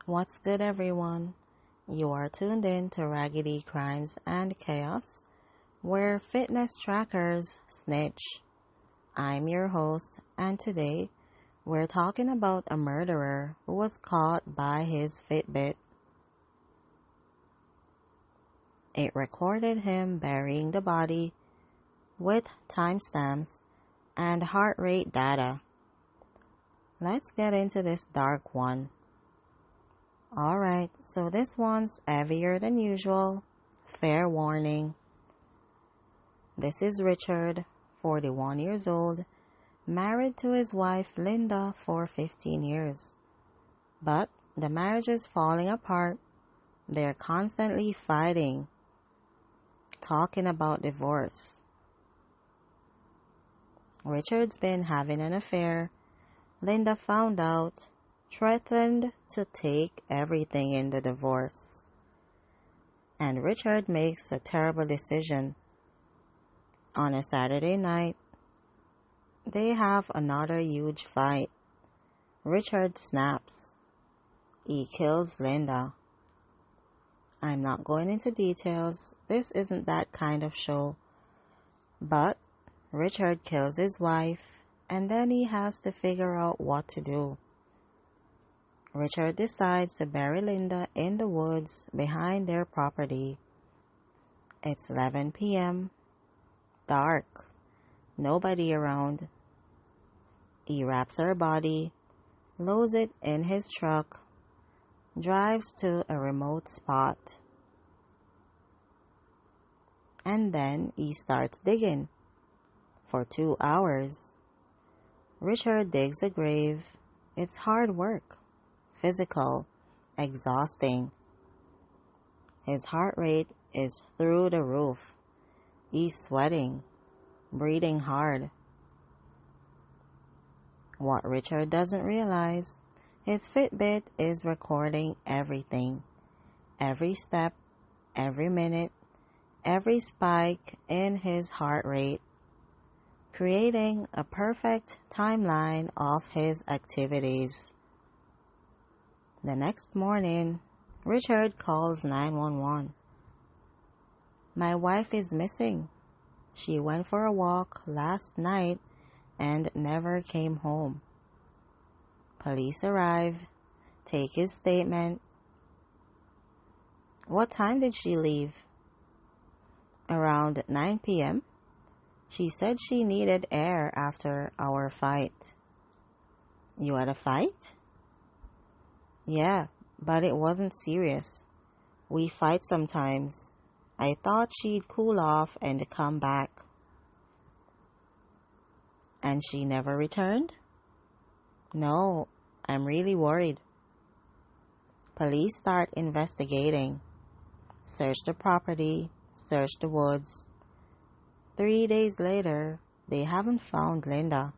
What's good, everyone? You are tuned in to Raggedy Crimes and Chaos, where fitness trackers snitch. I'm your host, and today we're talking about a murderer who was caught by his Fitbit. It recorded him burying the body with timestamps and heart rate data. Let's get into this dark one. Alright, so this one's heavier than usual. Fair warning. This is Richard, 41 years old, married to his wife Linda for 15 years. But the marriage is falling apart. They're constantly fighting, talking about divorce. Richard's been having an affair. Linda found out, threatened to take everything in the divorce. And Richard makes a terrible decision. On a Saturday night, they have another huge fight. Richard snaps. He kills Linda. I'm not going into details. This isn't that kind of show. But Richard kills his wife, and then he has to figure out what to do. Richard decides to bury Linda in the woods behind their property. It's 11 p.m. Dark. Nobody around. He wraps her body, loads it in his truck, drives to a remote spot. And then he starts digging. For 2 hours. Richard digs a grave. It's hard work. Physical, exhausting. His heart rate is through the roof. He's sweating, breathing hard. What Richard doesn't realize, his Fitbit is recording everything. Every step, every minute, every spike in his heart rate, creating a perfect timeline of his activities. The next morning, Richard calls 911. My wife is missing. She went for a walk last night and never came home. Police arrive, take his statement. What time did she leave? Around 9 p.m. She said she needed air after our fight. You had a fight? Yeah, but it wasn't serious. We fight sometimes. I thought she'd cool off and come back. And she never returned? No, I'm really worried. Police start investigating. Search the property, search the woods. 3 days later, they haven't found Linda,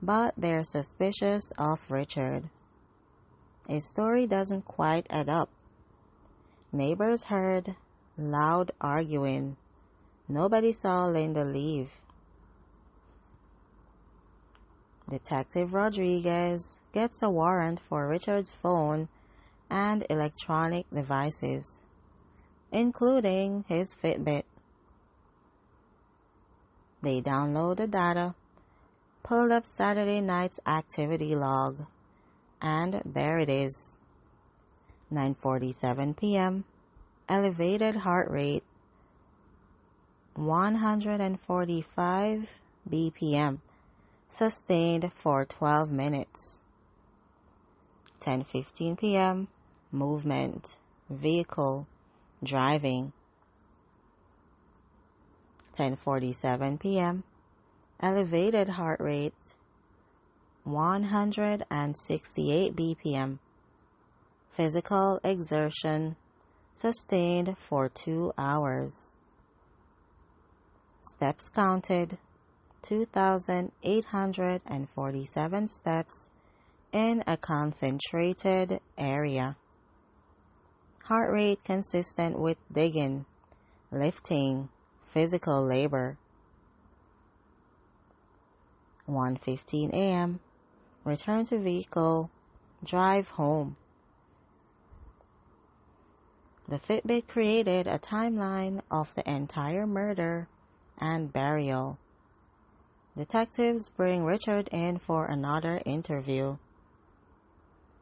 but they're suspicious of Richard. His story doesn't quite add up. Neighbors heard loud arguing. Nobody saw Linda leave. Detective Rodriguez gets a warrant for Richard's phone and electronic devices, including his Fitbit. They download the data, pull up Saturday night's activity log, and there it is. 9:47 p.m. Elevated heart rate 145 BPM, sustained for 12 minutes. 10:15 p.m. Movement, vehicle, driving. 10:47 p.m. Elevated heart rate 168 BPM. Physical exertion sustained for 2 hours. Steps counted 2,847 steps in a concentrated area. Heart rate consistent with digging, lifting, physical labor. 1:15 a.m. Return to vehicle, drive home. The Fitbit created a timeline of the entire murder and burial. Detectives bring Richard in for another interview.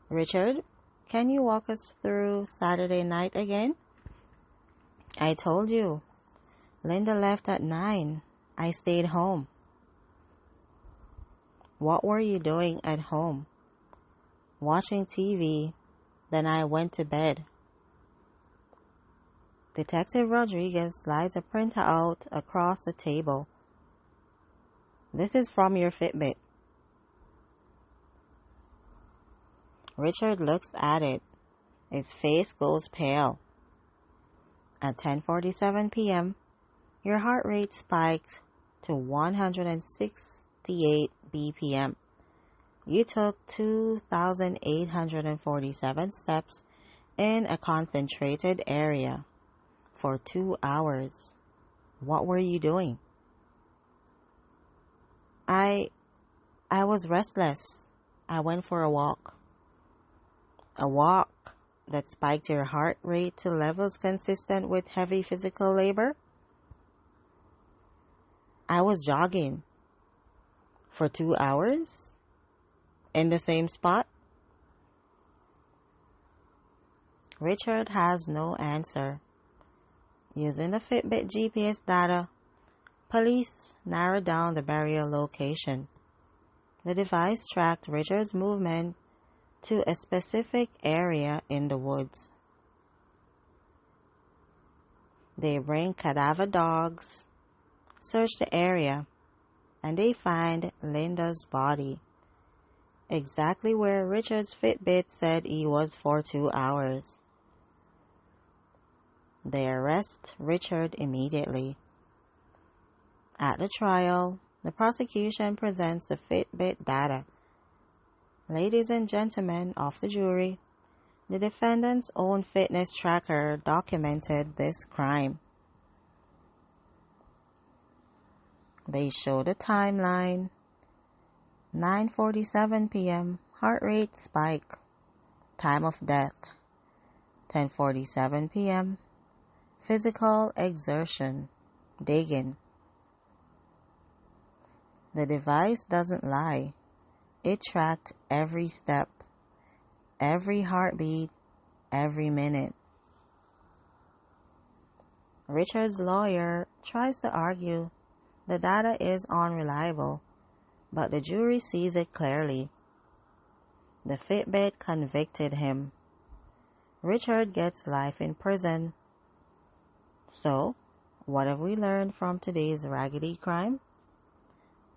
Richard, can you walk us through Saturday night again? I told you. Linda left at 9. I stayed home. What were you doing at home? Watching TV. Then I went to bed. Detective Rodriguez slides a printer out across the table. This is from your Fitbit. Richard looks at it. His face goes pale. At 10:47 p.m., your heart rate spiked to 168 BPM. You took 2,847 steps in a concentrated area for 2 hours. What were you doing? I was restless. I went for a walk. A walk that spiked your heart rate to levels consistent with heavy physical labor? I was jogging. For 2 hours? In the same spot? Richard has no answer. Using the Fitbit GPS data, police narrowed down the burial location. The device tracked Richard's movement to a specific area in the woods. They bring cadaver dogs, search the area, and they find Linda's body, exactly where Richard's Fitbit said he was for 2 hours. They arrest Richard immediately. At the trial, the prosecution presents the Fitbit data. Ladies and gentlemen of the jury, the defendant's own fitness tracker documented this crime. They show the timeline. 9:47 p.m. Heart rate spike. Time of death. 10:47 p.m. Physical exertion. Digging. The device doesn't lie. It tracked every step, every heartbeat, every minute. Richard's lawyer tries to argue the data is unreliable, but the jury sees it clearly. The Fitbit convicted him. Richard gets life in prison. So, what have we learned from today's Raggedy crime?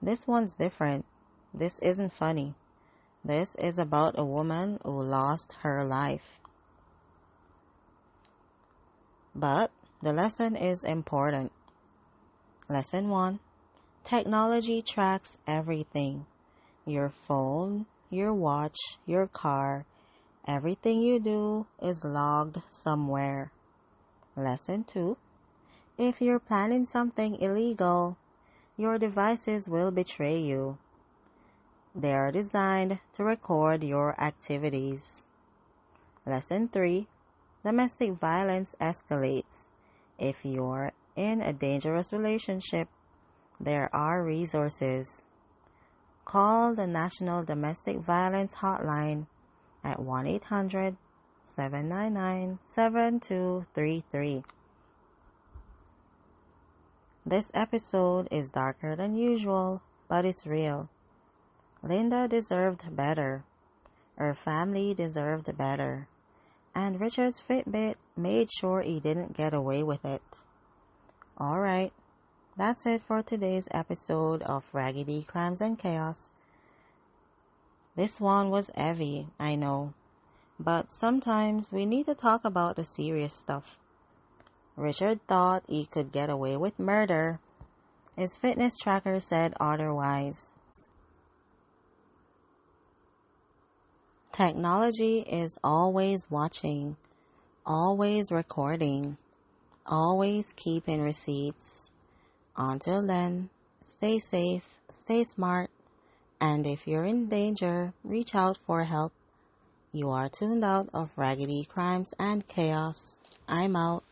This one's different. This isn't funny. This is about a woman who lost her life. But the lesson is important. Lesson 1. Technology tracks everything. Your phone, your watch, your car, everything you do is logged somewhere. Lesson 2. If you're planning something illegal, your devices will betray you. They are designed to record your activities. Lesson 3. Domestic violence escalates. If you're in a dangerous relationship, there are resources. Call the National Domestic Violence Hotline at 1-800-799-7233. This episode is darker than usual, but it's real. Linda deserved better. Her family deserved better. And Richard's Fitbit made sure he didn't get away with it. Alright, that's it for today's episode of Raggedy Crimes and Chaos. This one was heavy, I know. But sometimes we need to talk about the serious stuff. Richard thought he could get away with murder. His fitness tracker said otherwise. Technology is always watching, always recording, always keeping receipts. Until then, stay safe, stay smart, and if you're in danger, reach out for help. You are tuned out of Raggedy Crimes and Chaos. I'm out.